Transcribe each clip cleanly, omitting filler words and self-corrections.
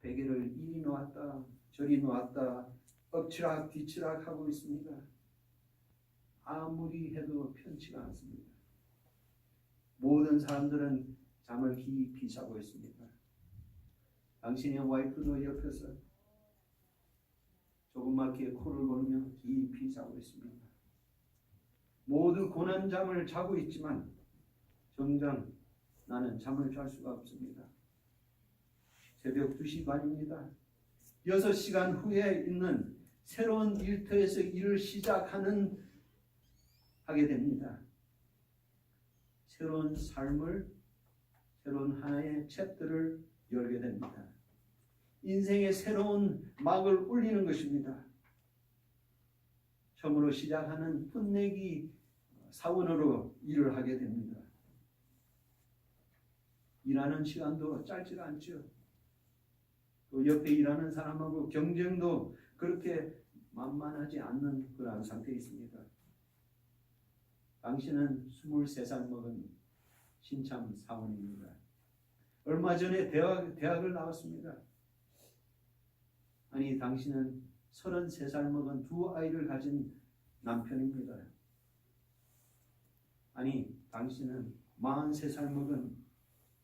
베개를 이리 놓았다 저리 놓았다 엎치락 뒤치락 하고 있습니다. 아무리 해도 편치가 않습니다. 모든 사람들은 잠을 깊이 자고 있습니다. 당신의 와이프도 옆에서 조그맣게 코를 골며 깊이 자고 있습니다. 모두 고난잠을 자고 있지만 정작 나는 잠을 잘 수가 없습니다. 새벽 2시 반입니다. 6시간 후에 있는 새로운 일터에서 일을 하게 됩니다. 새로운 삶을, 새로운 하나의 챕터를 열게 됩니다. 인생의 새로운 막을 올리는 것입니다. 처음으로 시작하는 풋내기 사원으로 일을 하게 됩니다. 일하는 시간도 짧지가 않죠. 또 옆에 일하는 사람하고 경쟁도 그렇게 만만하지 않는 그러한 상태에 있습니다. 당신은 23살 먹은 신참 사원입니다. 얼마 전에 대학을 나왔습니다. 아니, 당신은 33살 먹은 2 아이를 가진 남편입니다. 아니, 당신은 43살 먹은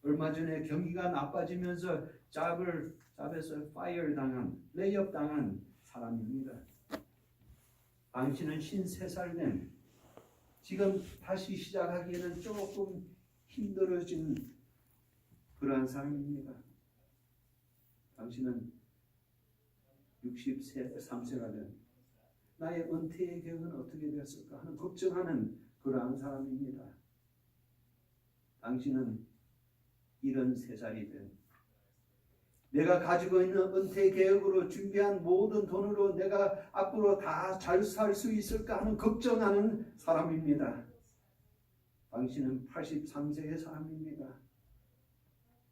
얼마 전에 경기가 나빠지면서 잡에서 파이어 당한, 레이업 당한 사람입니다. 당신은 53살 된 지금 다시 시작하기에는 조금 힘들어진 그러한 사람입니다. 당신은 63세가 된 나의 은퇴의 계획은 어떻게 되었을까 하는 걱정하는 그러한 사람입니다. 당신은 73살이 된 내가 가지고 있는 은퇴 계획으로 준비한 모든 돈으로 내가 앞으로 다 잘 살 수 있을까 하는 걱정하는 사람입니다. 당신은 83세의 사람입니다.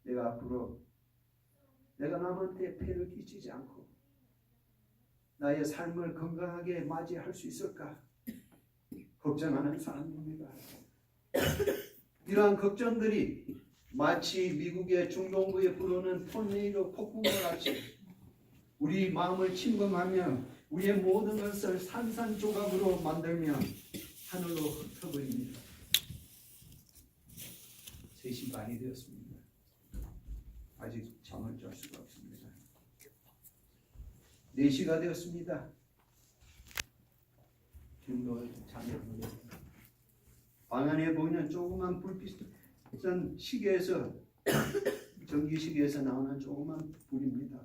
내가 앞으로 내가 남한테 폐를 끼치지 않고 나의 삶을 건강하게 맞이할 수 있을까 걱정하는 사람입니다. 이러한 걱정들이 마치 미국의 중동부에 불어오는 토네이도 폭풍과 같이 우리 마음을 침범하며 우리의 모든 것을 산산조각으로 만들며 하늘로 흩어버립니다. 3시 반이 되었습니다. 아직 잠을 잘 수가 없습니다. 4시가 되었습니다. 지금도 잠이 안 오네요. 방 안에 보이는 조그만 불빛 전 시계에서 전기시계에서 나오는 조그만 불입니다.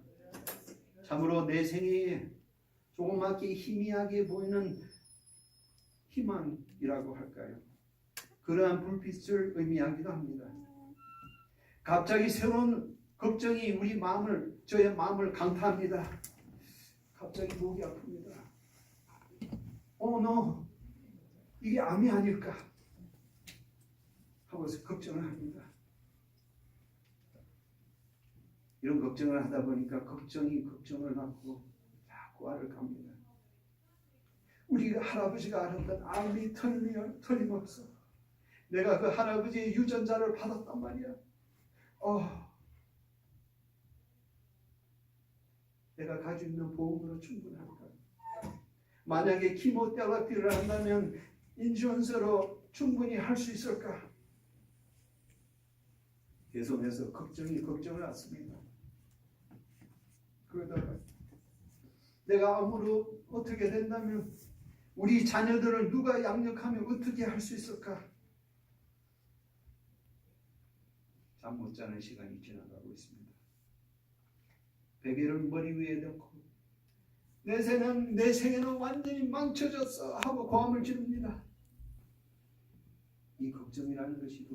참으로 내 생애에 조그맣게 희미하게 보이는 희망이라고 할까요? 그러한 불빛을 의미하기도 합니다. 갑자기 새로운 걱정이 저의 마음을 강타합니다. 갑자기 목이 아픕니다. 너 이게 암이 아닐까 하고서 걱정을 합니다. 이런 걱정을 하다 보니까 걱정이 걱정을 낳고 자꾸 알을 갑니다. 우리 할아버지가 알았던 암이 틀림없어. 내가 그 할아버지의 유전자를 받았단 말이야. 내가 가지고 있는 보험으로 충분할까? 만약에 키모테라피를 한다면 인슈런스로 충분히 할 수 있을까? 계속해서 걱정을 낳습니다. 그러다가 내가 암으로 어떻게 된다면 우리 자녀들을 누가 양육하며 어떻게 할 수 있을까? 잠 못 자는 시간이 지나가고 있습니다. 베개를 머리 위에 넣고 내 생애는 완전히 망쳐졌어 하고 고함을 지릅니다. 이 걱정이라는 것이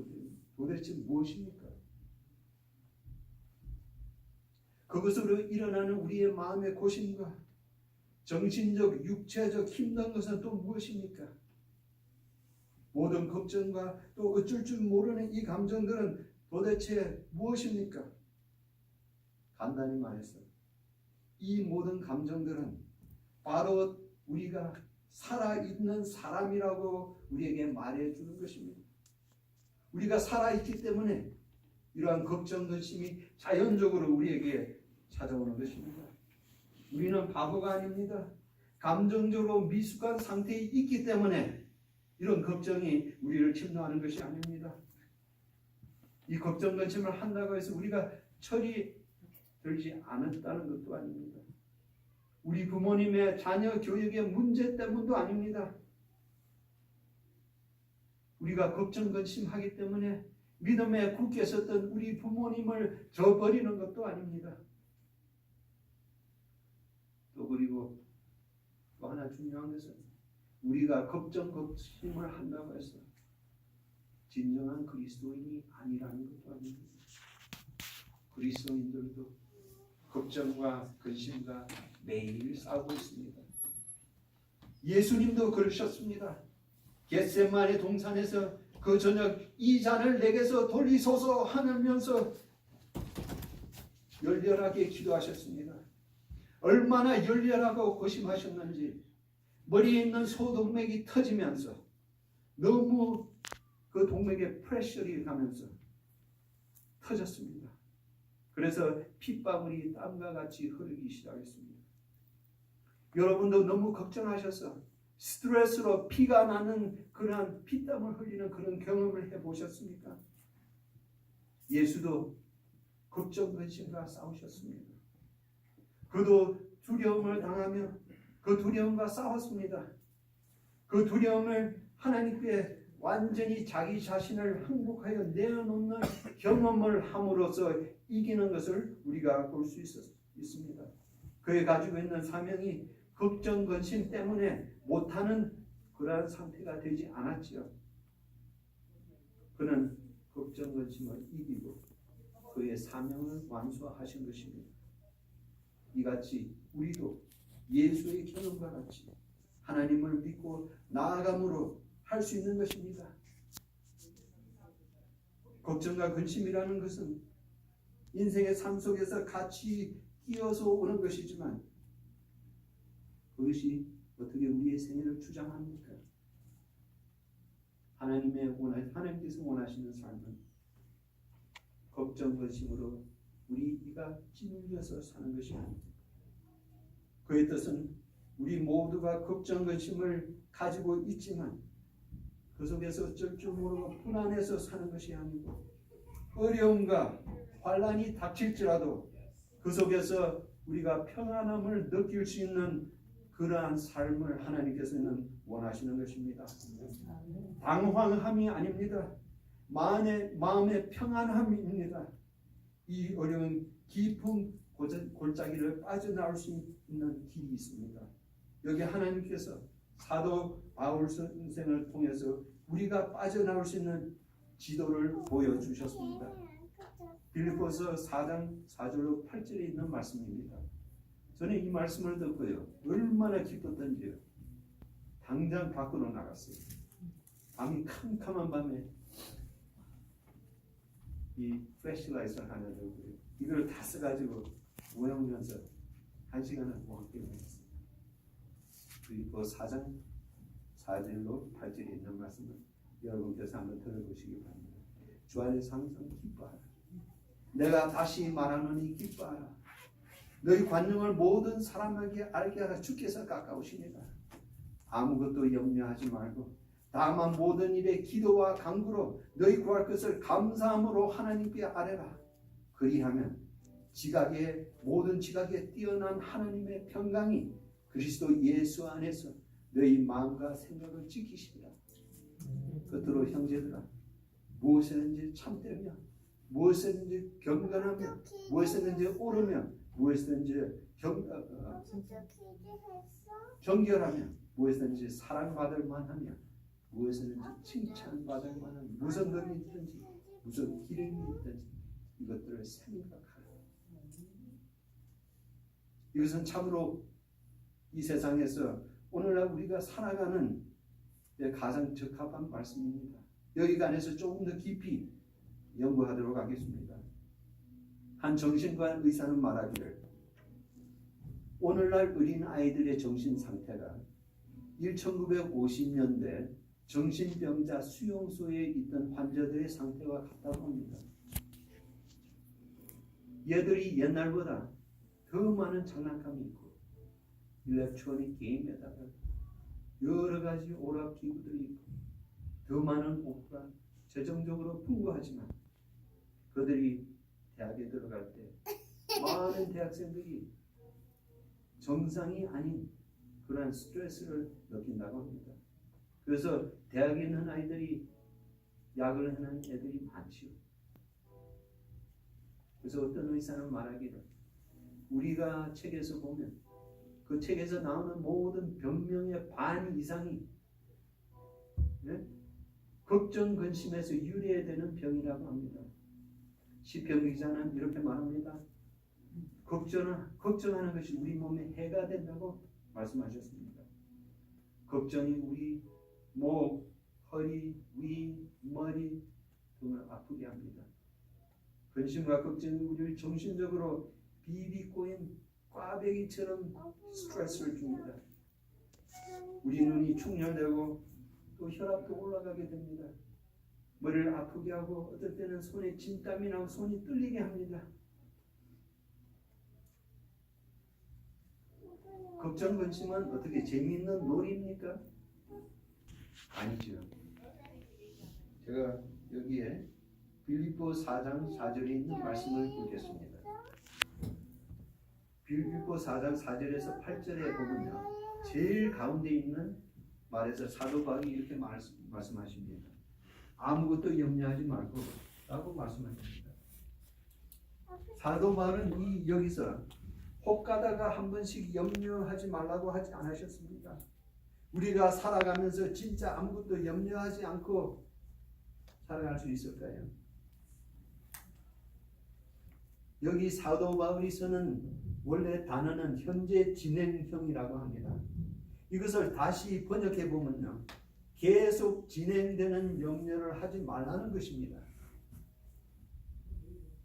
도대체 무엇입니까? 그것으로 일어나는 우리의 마음의 고심과 정신적, 육체적 힘든 것은 또 무엇입니까? 모든 걱정과 또 어쩔 줄 모르는 이 감정들은 도대체 무엇입니까? 간단히 말해서 이 모든 감정들은 바로 우리가 살아있는 사람이라고 우리에게 말해주는 것입니다. 우리가 살아있기 때문에 이러한 걱정, 근심이 자연적으로 우리에게 찾아오는 것입니다. 우리는 바보가 아닙니다. 감정적으로 미숙한 상태에 있기 때문에 이런 걱정이 우리를 침노하는 것이 아닙니다. 이 걱정 근심을 한다고 해서 우리가 철이 들지 않았다는 것도 아닙니다. 우리 부모님의 자녀 교육의 문제 때문도 아닙니다. 우리가 걱정 근심하기 때문에 믿음에 굳게 섰던 우리 부모님을 저버리는 것도 아닙니다. 또 그리고 또 하나 중요한 것은 우리가 걱정 근심을 한다고 해서 진정한 그리스도인이 아니라는 것도 아닙니다. 그리스도인들도 걱정과 근심과 매일 싸우고 있습니다. 예수님도 그러셨습니다. 겟세마네 동산에서 그 저녁 이 잔을 내게서 돌리소서 하면서 열렬하게 기도하셨습니다. 얼마나 열렬하고 고심하셨는지 머리에 있는 소동맥이 터지면서 너무 그 동맥에 프레셔리 가면서 터졌습니다. 그래서 핏방울이 땀과 같이 흐르기 시작했습니다. 여러분도 너무 걱정하셔서 스트레스로 피가 나는 그러한 피땀을 흘리는 그런 경험을 해보셨습니까? 예수도 걱정 근심과 싸우셨습니다. 그도 두려움을 당하며 그 두려움과 싸웠습니다. 그 두려움을 하나님께 완전히 자기 자신을 항복하여 내어놓는 경험을 함으로써 이기는 것을 우리가 볼 수 있습니다. 그에 가지고 있는 사명이 걱정 근심 때문에 못하는 그러한 상태가 되지 않았지요. 그는 걱정 근심을 이기고 그의 사명을 완수하신 것입니다. 이같이 우리도 예수의 경험과 같이 하나님을 믿고 나아감으로 할 수 있는 것입니다. 걱정과 근심이라는 것은 인생의 삶 속에서 같이 끼어서 오는 것이지만 그것이 어떻게 우리의 생애를 주장합니까? 하나님께서 원하시는 삶은 걱정 근심으로 우리가 찌눌려서 사는 것이 아닙니다. 그의 뜻은 우리 모두가 걱정 근심을 가지고 있지만 그 속에서 어쩔 줄 모르고 불안해서 사는 것이 아니고 어려움과 환난이 닥칠지라도 그 속에서 우리가 평안함을 느낄 수 있는 그러한 삶을 하나님께서는 원하시는 것입니다. 당황함이 아닙니다. 마음의 평안함입니다. 이 어려운 깊은 골짜기를 빠져나올 수 있는 길이 있습니다. 여기 하나님께서 사도 바울 선생을 통해서 우리가 빠져나올 수 있는 지도를 보여주셨습니다. 빌립보서 4장 4절로 8절에 있는 말씀입니다. 저는 이 말씀을 듣고요 얼마나 기뻤던지요. 당장 밖으로 나갔어요. 밤이 캄캄한 밤에 이 플래시라이트를 하나 들고요. 이걸 다 써가지고 모여오면서 1시간을 먹게 됐어요. 그리고 4장 4절로 8절에 있는 말씀을 여러분께서 한번 들어보시기 바랍니다. 주 안에서 항상 기뻐하라. 내가 다시 말하노니 기뻐하라. 너희 관용을 모든 사람에게 알게 하라. 주께서 가까우시니라. 아무것도 염려하지 말고 다만 모든 일에 기도와 간구로 너희 구할 것을 감사함으로 하나님께 아뢰라. 그리하면 모든 지각에 뛰어난 하나님의 평강이 그리스도 예수 안에서 너희 마음과 생각을 지키시리라. 끝으로 형제들아, 무엇이든지 참되며 무엇이든지 경건하며 무엇이든지 옳으며 무엇이든지 정결하며 무엇이든지 사랑받을 만하며 무엇이든지 칭찬받을 만한 무슨 덕이 있든지 무슨 기름이 있든지 이것들을 생각하라. 이것은 참으로 이 세상에서 오늘날 우리가 살아가는 가장 적합한 말씀입니다. 여기 안에서 조금 더 깊이 연구하도록 하겠습니다. 한 정신과 의사는 말하기를 오늘날 어린 아이들의 정신 상태가 1950년대 정신병자 수용소에 있던 환자들의 상태와 같다고 합니다. 얘들이 옛날보다 더 많은 장난감이 있고 일렉트로닉 게임에다가 여러 가지 오락기구들이 있고 더 많은 오프라 재정적으로 풍부하지만 그들이 대학에 들어갈 때 많은 대학생들이 정상이 아닌 그러한 스트레스를 느낀다고 합니다. 그래서 대학에 있는 아이들이 약을 하는 애들이 많지요. 그래서 어떤 의사는 말하기를 우리가 책에서 보면 그 책에서 나오는 모든 병명의 반 이상이 걱정 근심에서 유래되는 병이라고 합니다. 시편 기자는 이렇게 말합니다. 걱정하는 것이 우리 몸에 해가 된다고 말씀하셨습니다. 걱정이 우리 목, 허리, 위, 머리 등을 아프게 합니다. 근심과 걱정이 우리를 정신적으로 비비 꼬인 꽈배기처럼 스트레스를 줍니다. 우리 눈이 충혈되고 또 혈압도 올라가게 됩니다. 머리를 아프게 하고 어떨 때는 손에 진땀이 나고 손이 떨리게 합니다. 걱정 근심은 어떻게 재미있는 놀이입니까? 아니죠. 제가 여기에 빌립보 4장 4절에 있는 말씀을 읽겠습니다. 빌립보 4장 4절에서 8절에 보면요, 제일 가운데 있는 말에서 사도 바울이 이렇게 말씀하십니다. 아무것도 염려하지 말고 라고 말씀하십니다. 사도 바울은 여기서 혹 가다가 한 번씩 염려하지 말라고 하지 않으셨습니까? 우리가 살아가면서 진짜 아무것도 염려하지 않고 살아갈 수 있을까요? 여기 사도 바울이 쓰는 원래 단어는 현재 진행형이라고 합니다. 이것을 다시 번역해 보면요, 계속 진행되는 염려를 하지 말라는 것입니다.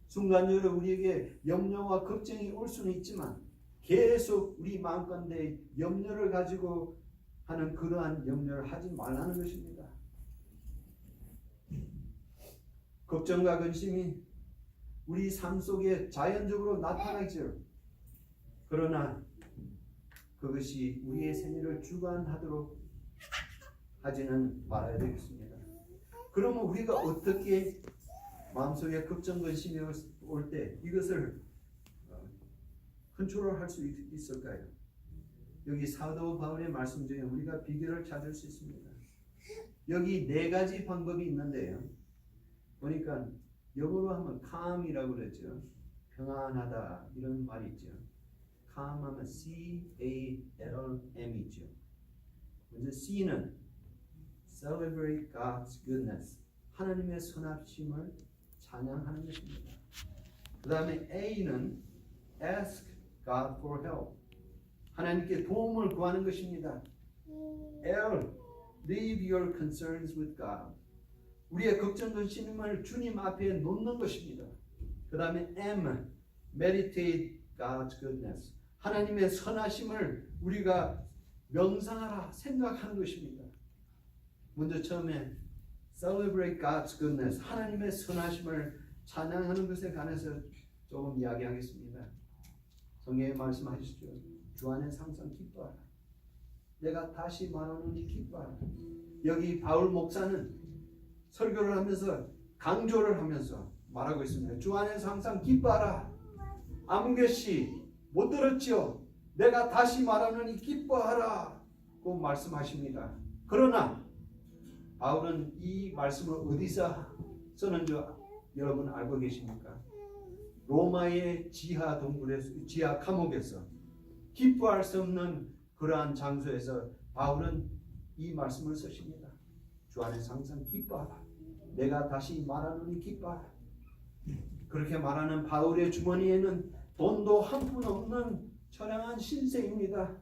순간적으로 우리에게 염려와 걱정이 올 수는 있지만 계속 우리 마음가운데 염려를 가지고 하는 그러한 염려를 하지 말라는 것입니다. 걱정과 근심이 우리 삶 속에 자연적으로 나타나죠. 그러나 그것이 우리의 생애를 주관하도록 하지는 말아야 되겠습니다. 그러면 우리가 어떻게 마음속에 걱정, 근심이 올 때 이것을 컨트롤할 수 있을까요? 여기 사도 바울의 말씀 중에 우리가 비결을 찾을 수 있습니다. 여기 4가지 방법이 있는데요. 보니까 영어로 하면 calm이라고 그랬죠. 평안하다 이런 말이 있죠. calm 하면 C-A-L-M이죠. 먼저 C는 celebrate God's goodness, 하나님의 선하심을 찬양하는 것입니다. 그 다음에 A는 ask God for help, 하나님께 도움을 구하는 것입니다. L, leave your concerns with God, 우리의 걱정 근심을 주님 앞에 놓는 것입니다. 그 다음에 M, meditate God's goodness, 하나님의 선하심을 우리가 명상하라, 생각하는 것입니다. 먼저 처음에 celebrate God's goodness, 하나님의 선하심을 찬양하는 것에 관해서 조금 이야기하겠습니다. 성경에 말씀하시죠. 주 안에서 항상 기뻐하라. 내가 다시 말하노니 기뻐하라. 여기 바울 목사는 설교를 하면서 강조를 하면서 말하고 있습니다. 주 안에서 항상 기뻐하라. 아무 것이 못 들었지요. 내가 다시 말하노니 기뻐하라 고 말씀하십니다. 그러나 바울은 이 말씀을 어디서 쓰는 줄 여러분 알고 계십니까? 로마의 지하 동굴에서, 지하 감옥에서 기뻐할 수 없는 그러한 장소에서 바울은 이 말씀을 쓰십니다. 주 안에서 항상 기뻐하라. 내가 다시 말하노니 기뻐하라. 그렇게 말하는 바울의 주머니에는 돈도 한 푼 없는 처량한 신세입니다.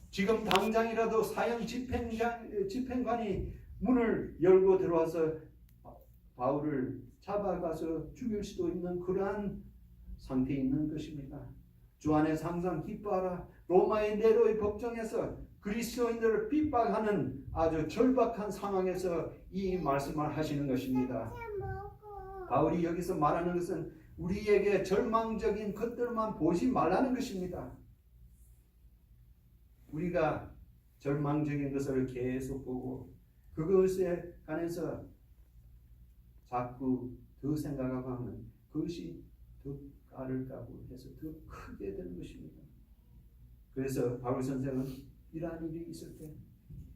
지금 당장이라도 사형 집행관이 문을 열고 들어와서 바울을 잡아가서 죽일 수도 있는 그러한 상태에 있는 것입니다. 주 안에서 항상 기뻐하라. 로마의 네로의 법정에서 그리스도인들을 핍박하는 아주 절박한 상황에서 이 말씀을 하시는 것입니다. 바울이 여기서 말하는 것은 우리에게 절망적인 것들만 보지 말라는 것입니다. 우리가 절망적인 것을 계속 보고 그것에 관해서 자꾸 더 생각하고 하면 그것이 더 알을 까고 해서 더 크게 되는 것입니다. 그래서 바울 선생은 이러한 일이 있을 때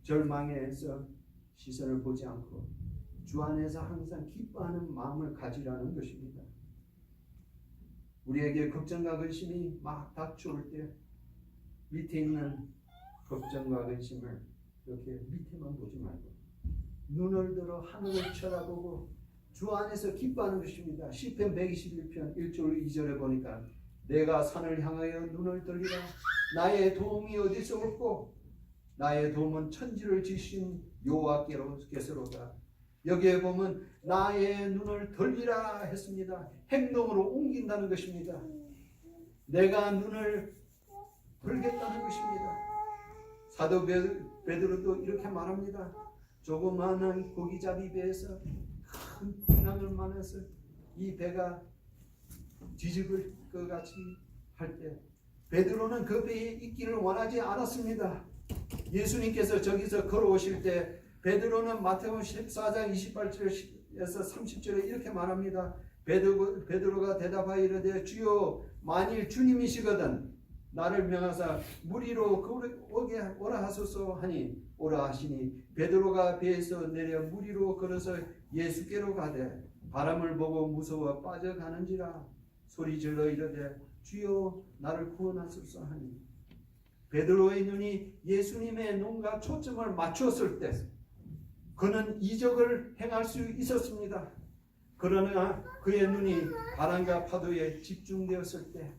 절망에서 시선을 보지 않고 주 안에서 항상 기뻐하는 마음을 가지라는 것입니다. 우리에게 걱정과 근심이 막 닥쳐올 때 밑에 있는 걱정과 근심을 이렇게 밑에만 보지 말고 눈을 들어 하늘을 쳐다보고 주 안에서 기뻐하는 것입니다. 시편 121편 1절 2절에 보니까 내가 산을 향하여 눈을 들리라. 나의 도움이 어디서 올꼬? 나의 도움은 천지를 지신 여호와께로다. 여기에 보면 나의 눈을 들리라 했습니다. 행동으로 옮긴다는 것입니다. 내가 눈을 들겠다는 것입니다. 사도 베드로도 이렇게 말합니다. 조그마한 고기잡이 배에서 큰 풍랑을 만나서 이 배가 뒤집을 것 같이 할 때 베드로는 그 배에 있기를 원하지 않았습니다. 예수님께서 저기서 걸어오실 때 베드로는 마태복음 14장 28절에서 30절에 이렇게 말합니다. 베드로가 대답하여 이르되 주여 만일 주님이시거든 나를 명하사 물 위로 오게 오라 하소서 하니 오라 하시니 베드로가 배에서 내려 물 위로 걸어서 예수께로 가되 바람을 보고 무서워 빠져가는지라 소리질러 이르되 주여 나를 구원하소서 하니 베드로의 눈이 예수님의 눈과 초점을 맞추었을 때 그는 이적을 행할 수 있었습니다. 그러나 그의 눈이 바람과 파도에 집중되었을 때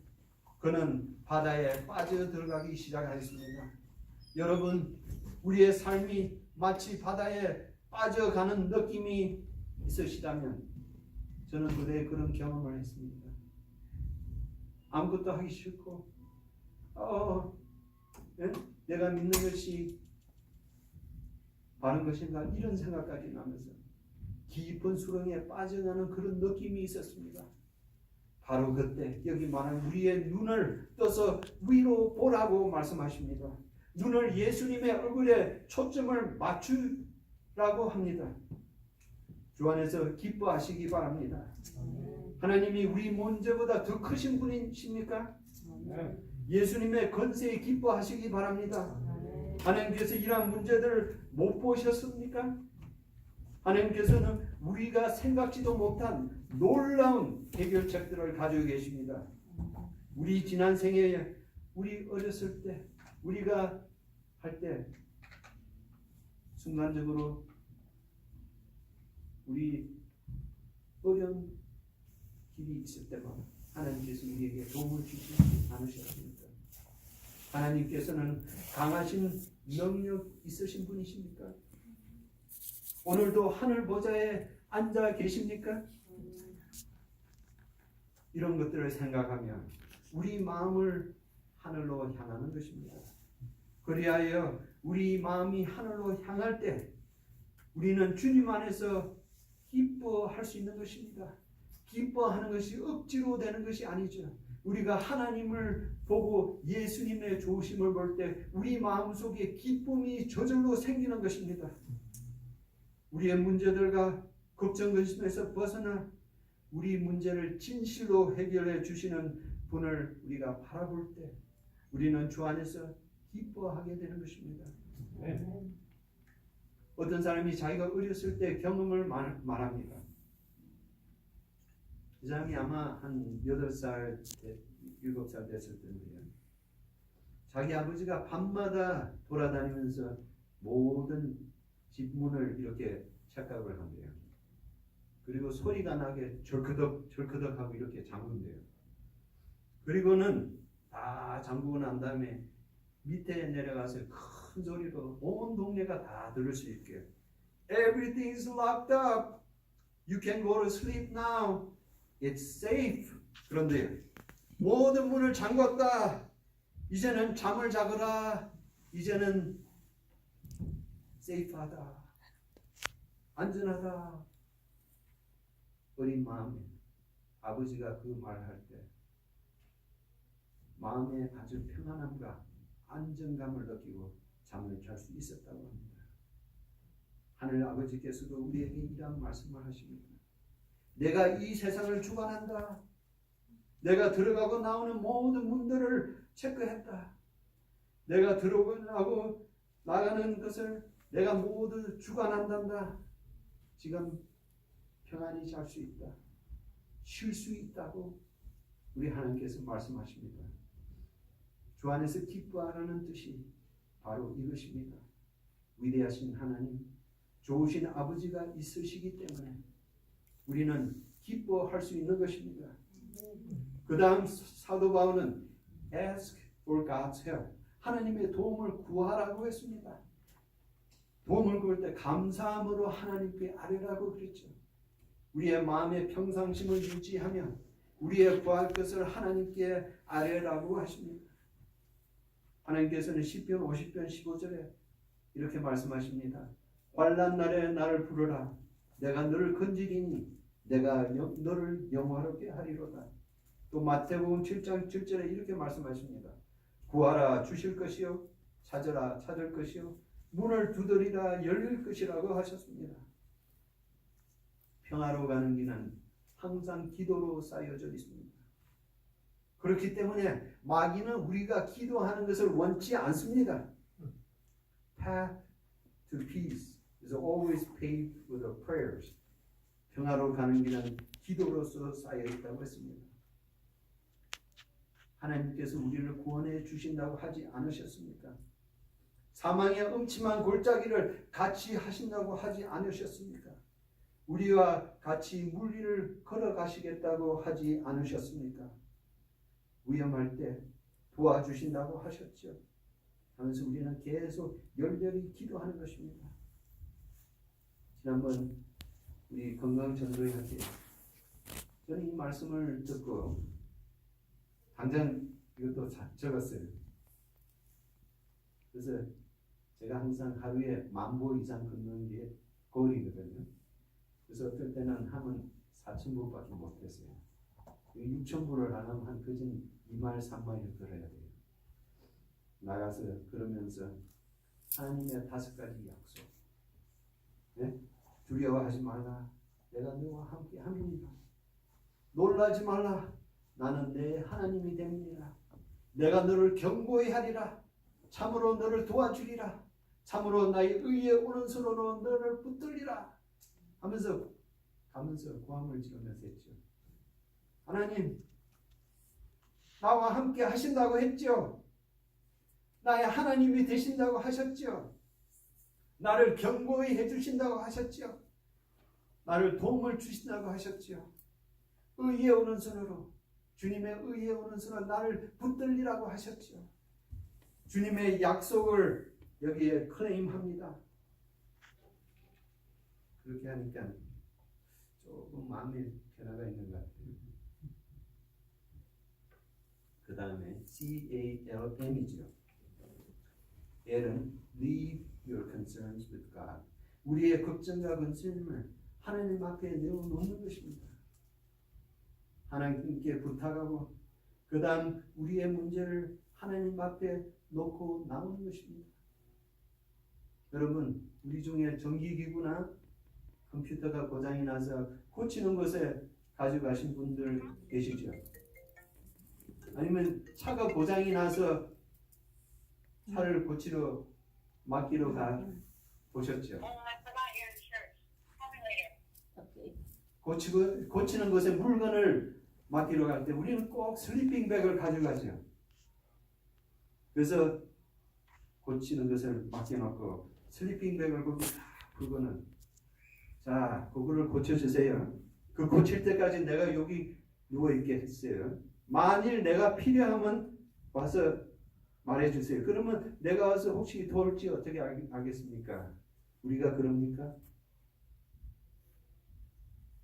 그는 바다에 빠져들어가기 시작하였습니다. 여러분, 우리의 삶이 마치 바다에 빠져가는 느낌이 있으시다면 저는 그때 그런 경험을 했습니다. 아무것도 하기 싫고 내가 믿는 것이 바른 것인가 이런 생각까지 나면서 깊은 수렁에 빠져가는 그런 느낌이 있었습니다. 바로 그때 여기 말하는 우리의 눈을 떠서 위로 보라고 말씀하십니다. 눈을 예수님의 얼굴에 초점을 맞추라고 합니다. 주 안에서 기뻐하시기 바랍니다. 하나님이 우리 문제보다 더 크신 분이십니까? 예수님의 권세에 기뻐하시기 바랍니다. 하나님께서 이러한 문제들을 못 보셨습니까? 하나님께서는 우리가 생각지도 못한 놀라운 해결책들을 가지고 계십니다. 우리 지난 생에 우리 어렸을 때 우리가 할 때 순간적으로 우리 어려운 길이 있을 때마다 하나님께서 우리에게 도움을 주시지 않으셨습니까? 하나님께서는 강하신 능력 있으신 분이십니까? 오늘도 하늘 보좌에 앉아 계십니까? 이런 것들을 생각하면 우리 마음을 하늘로 향하는 것입니다. 그리하여 우리 마음이 하늘로 향할 때 우리는 주님 안에서 기뻐할 수 있는 것입니다. 기뻐하는 것이 억지로 되는 것이 아니죠. 우리가 하나님을 보고 예수님의 좋으심을 볼 때 우리 마음속에 기쁨이 저절로 생기는 것입니다. 우리의 문제들과 걱정 근심에서 벗어나 우리 문제를 진실로 해결해 주시는 분을 우리가 바라볼 때 우리는 주 안에서 기뻐하게 되는 것입니다. 네. 어떤 사람이 자기가 어렸을 때 경험을 말합니다. 이 사람이 아마 한 8살, 7살 됐을 텐데요. 자기 아버지가 밤마다 돌아다니면서 모든 집 문을 이렇게 착각을 한대요. 그리고 소리가 나게 절커덕 하고 이렇게 잠근대요. 그리고는 다 잠그고 난 다음에 밑에 내려가서 큰 소리로 온 동네가 다 들을 수 있게 Everything is locked up. You can go to sleep now. It's safe. 그런데 모든 문을 잠궜다. 이제는 잠을 자거라. 이제는 safe하다. 안전하다. 어린 마음에 아버지가 그 말할 때 마음에 아주 평안함과 안정감을 느끼고 잠을 잘 수 있었다고 합니다. 하늘 아버지께서도 우리에게 이런 말씀을 하십니다. 내가 이 세상을 주관한다. 내가 들어가고 나오는 모든 문들을 체크했다. 내가 들어가고 나가는 것을 내가 모두 주관한단다. 지금 평안히 잘 수 있다. 쉴 수 있다고 우리 하나님께서 말씀하십니다. 주 안에서 기뻐하라는 뜻이 바로 이것입니다. 위대하신 하나님, 좋으신 아버지가 있으시기 때문에 우리는 기뻐할 수 있는 것입니다. 그 다음 사도 바울은 ask for God's help, 하나님의 도움을 구하라고 했습니다. 도움을 구할 때 감사함으로 하나님께 아뢰라고 그랬죠. 우리의 마음의 평상심을 유지하며 우리의 구할 것을 하나님께 아뢰라고 하십니다. 하나님께서는 시편 50편 15절에 이렇게 말씀하십니다. 환난 날에 나를 부르라. 내가 너를 건지리니 내가 너를 영화롭게 하리로다. 또 마태복음 7장 7절에 이렇게 말씀하십니다. 구하라 주실 것이요 찾으라 찾을 것이요 문을 두드리라 열릴 것이라고 하셨습니다. 평화로 가는 길은 항상 기도로 쌓여져 있습니다. 그렇기 때문에 마귀는 우리가 기도하는 것을 원치 않습니다. Path to peace is always paved with our prayers. 평화로 가는 길은 기도로서 쌓여 있다고 했습니다. 하나님께서 우리를 구원해 주신다고 하지 않으셨습니까? 사망의 음침한 골짜기를 같이 하신다고 하지 않으셨습니까? 우리와 같이 물리를 걸어가시겠다고 하지 않으셨습니까? 위험할 때 도와주신다고 하셨죠. 하면서 우리는 계속 열렬히 기도하는 것입니다. 지난번 우리 건강전도회 할 때 저는 이 말씀을 듣고 당장 이것도 적었어요. 그래서 제가 항상 하루에 10,000보 이상 걷는 게 거리거든요. 그래서 어떨 때는 하면 4,000보밖에 못했어요. 6,000보를 하려면 한 그전 2마일 3마일을 걸어야 돼요. 나가서 그러면서 하나님의 5가지 약속. 네? 두려워하지 말라. 내가 너와 함께 함이니라. 놀라지 말라. 나는 내 하나님이 됨이니라. 내가 너를 경고히 하리라. 참으로 너를 도와주리라. 참으로 나의 의의 오른손으로 너를 붙들리라. 하면서 가면서 고함을 지르면서 했죠. 하나님, 나와 함께 하신다고 했죠. 나의 하나님이 되신다고 하셨죠. 나를 경고히 해주신다고 하셨죠. 나를 도움을 주신다고 하셨죠. 의의 오른손으로, 주님의 의의 오른손으로 나를 붙들리라고 하셨죠. 주님의 약속을 여기에 클레임합니다. 그렇게 하니까 조금 마음의 변화가 있는 것 같아요. 그 다음에 CALM이죠. L은 Leave your concerns with God. 우리의 걱정과 근심을 하나님 앞에 내어놓는 것입니다. 하나님께 부탁하고 그 다음 우리의 문제를 하나님 앞에 놓고 나오는 것입니다. 여러분, 우리 중에 전기기구나 컴퓨터가 고장이 나서 고치는 것에 가져가신 분들 계시죠? 아니면 차가 고장이 나서 차를 고치러 맡기러 가 보셨죠? 고치는 것에 물건을 맡기러 갈 때 우리는 꼭 슬리핑백을 가져가죠. 그래서 고치는 것을 맡겨놓고 슬리핑백을 거기 딱 그거는 자 그거를 고쳐주세요. 그 고칠 때까지 내가 여기 누워있게 했어요. 만일 내가 필요하면 와서 말해주세요. 그러면 내가 와서 혹시 도울지 어떻게 알겠습니까? 우리가 그럽니까?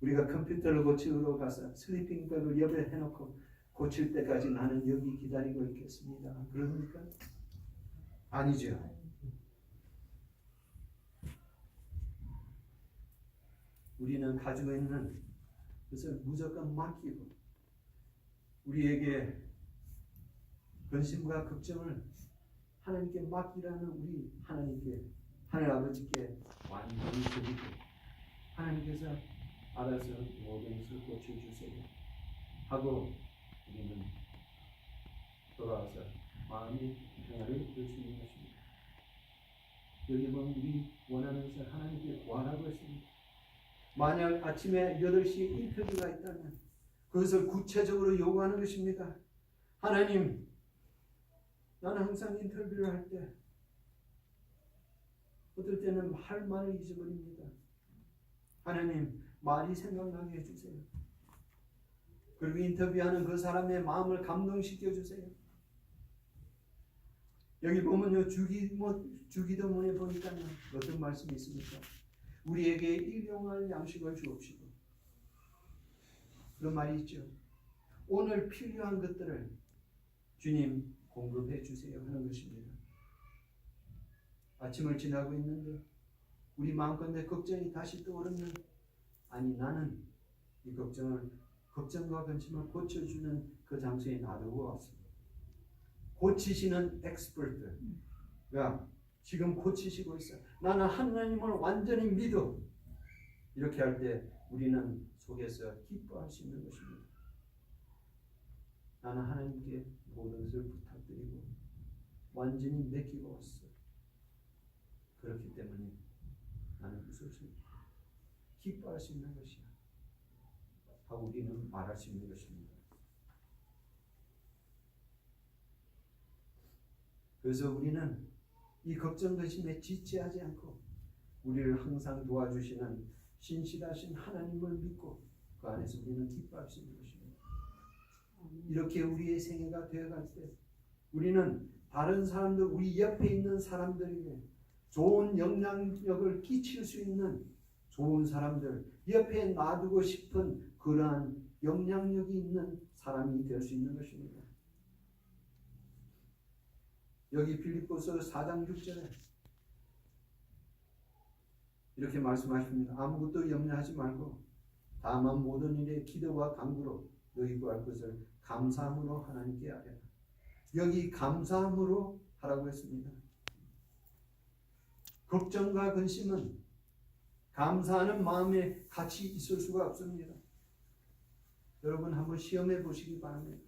우리가 컴퓨터를 고치러 가서 슬리핑백을 옆에 해놓고 고칠 때까지 나는 여기 기다리고 있겠습니다. 그럽니까? 아니죠. 우리는 가지고 있는 그것을 무조건 맡기고 우리에게 근심과 걱정을 하나님께 맡기라는 우리 하나님께 하늘 아버지께 완전히 드리고 하나님께서 알아서 모든 것을 고쳐주세요 하고 우리는 돌아와서 마음의 평안을 얻을 수 있는 것입니다. 여기 보면 우리 원하는 것을 하나님께 구하라고 했습니다. 만약 아침에 8시에 인터뷰가 있다면 그것을 구체적으로 요구하는 것입니다. 하나님, 나는 항상 인터뷰를 할 때 어떨 때는 할 말을 잊어버립니다. 하나님, 말이 생각나게 해주세요. 그리고 인터뷰하는 그 사람의 마음을 감동시켜 주세요. 여기 보면요, 주기도문에 보니까 어떤 말씀이 있습니까? 우리에게 일용할 양식을 주옵시고 그런 말이 있죠. 오늘 필요한 것들을 주님 공급해 주세요 하는 것입니다. 아침을 지나고 있는데 우리 마음가운데 걱정이 다시 떠오르면 아니 나는 이 걱정과 근심을 고쳐주는 그 장소에 놔두고 왔습니다. 고치시는 엑스퍼트가 지금 고치시고 있어요. 나는 하나님을 완전히 믿어. 이렇게 할 때 우리는 속에서 기뻐할 수 있는 것입니다. 나는 하나님께 모든 것을 부탁드리고 완전히 맡기고 왔어. 그렇기 때문에 나는 무엇을 기뻐할 수 있는 것이야 하고 우리는 말할 수 있는 것입니다. 그래서 우리는 이 걱정 근심에 지체하지 않고 우리를 항상 도와주시는 신실하신 하나님을 믿고 그 안에서 우리는 기뻐할 수 있는 것입니다. 이렇게 우리의 생애가 되어갈 때 우리는 다른 사람들, 우리 옆에 있는 사람들에게 좋은 영향력을 끼칠 수 있는 좋은 사람들, 옆에 놔두고 싶은 그러한 영향력이 있는 사람이 될 수 있는 것입니다. 여기 빌립보서 4장 6절에 이렇게 말씀하십니다. 아무것도 염려하지 말고 다만 모든 일에 기도와 간구로 너희 구할 것을 감사함으로 하나님께 아뢰라. 여기 감사함으로 하라고 했습니다. 걱정과 근심은 감사하는 마음에 같이 있을 수가 없습니다. 여러분 한번 시험해 보시기 바랍니다.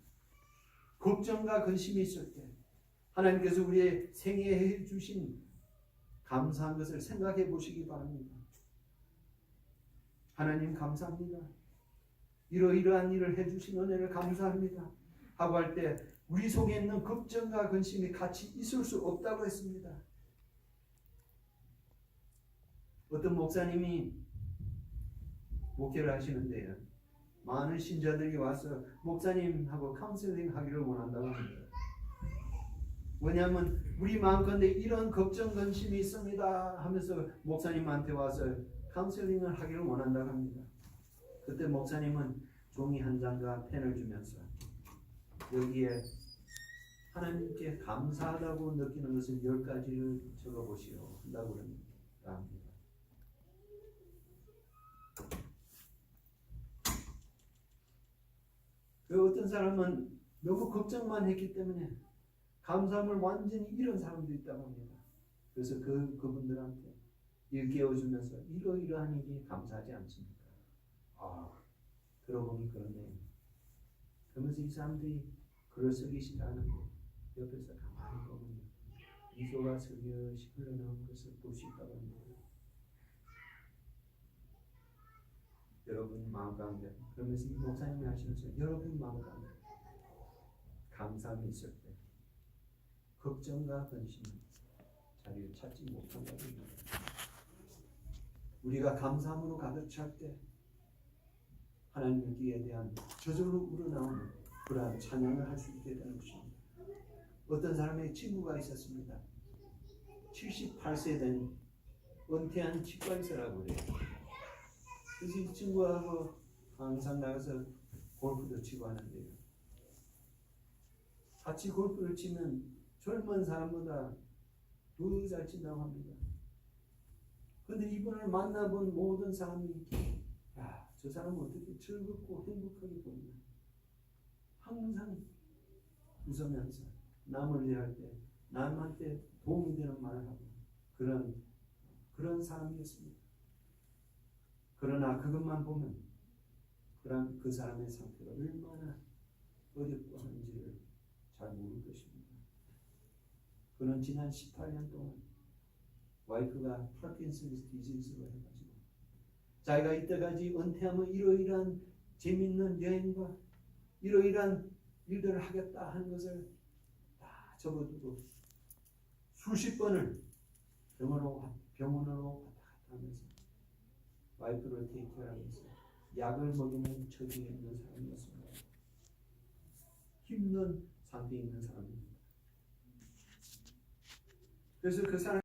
걱정과 근심이 있을 때 하나님께서 우리의 생애에 주신 감사한 것을 생각해 보시기 바랍니다. 하나님 감사합니다. 이러이러한 일을 해주신 은혜를 감사합니다 하고 할 때 우리 속에 있는 걱정과 근심이 같이 있을 수 없다고 했습니다. 어떤 목사님이 목회를 하시는데요, 많은 신자들이 와서 목사님하고 카운셀링 하기를 원한다고 합니다. 왜냐하면 우리 마음가운데 이런 걱정 근심이 있습니다 하면서 목사님한테 와서 카운셀링을 하기를 원한다고 합니다. 그때 목사님은 종이 한 장과 펜을 주면서 여기에 하나님께 감사하다고 느끼는 것을 10가지를 적어보시오 한다고 합니다. 그 어떤 사람은 너무 걱정만 했기 때문에 감사함을 완전히 잃은 사람도 있다고 합니다. 그래서 그분들한테 일깨워주면서 이러이러한 일이 감사하지 않습니까? 들어보니 그러네요. 그러면서 이 사람들이 글을 쓰기 시작하는데 옆에서 가만히 보면 미소가 슬며시 흘러나오는 것을 볼 수 있다고 합니다. 여러분 마음 가운데, 그러면서 이 목사님이 하시면서 여러분 마음 가운데 감사함이 있을 때 걱정과 근심은 자리를 찾지 못한다고 합니다. 우리가 감사함으로 가득 찰 때 하나님께 대한 저절로 우러나오는 그러한 찬양을 할 수 있게 되는 것입니다. 어떤 사람의 친구가 있었습니다. 78세 된 은퇴한 치과의사라고 그래요. 그래서 이 친구하고 항상 나가서 골프도 치고 하는데요, 같이 골프를 치면 젊은 사람보다 더 잘 친다고 합니다. 그런데 이분을 만나본 모든 사람이 저 사람은 어떻게 즐겁고 행복하게 보이나. 항상 웃으면서 남을 위할 때 남한테 도움이 되는 말을 하고 그런 사람이었습니다. 그러나 그것만 보면 그 사람의 상태가 얼마나 어렵고 하는지를 잘 모를 것입니다. 그는 지난 18년 동안 와이프가 파킨슨스 디지즈로 해가지고 자기가 이때까지 은퇴하면 이러이러한 재밌는 여행과 이러이러한 일들을 하겠다 하는 것을 다 접어두고 수십 번을 병원으로 왔다 갔다 하면서 와이프를 테이크하면서 약을 먹이는 처지에 있는 사람이었습니다. 힘든 상태에 있는 사람입니다. 그래서 그 사람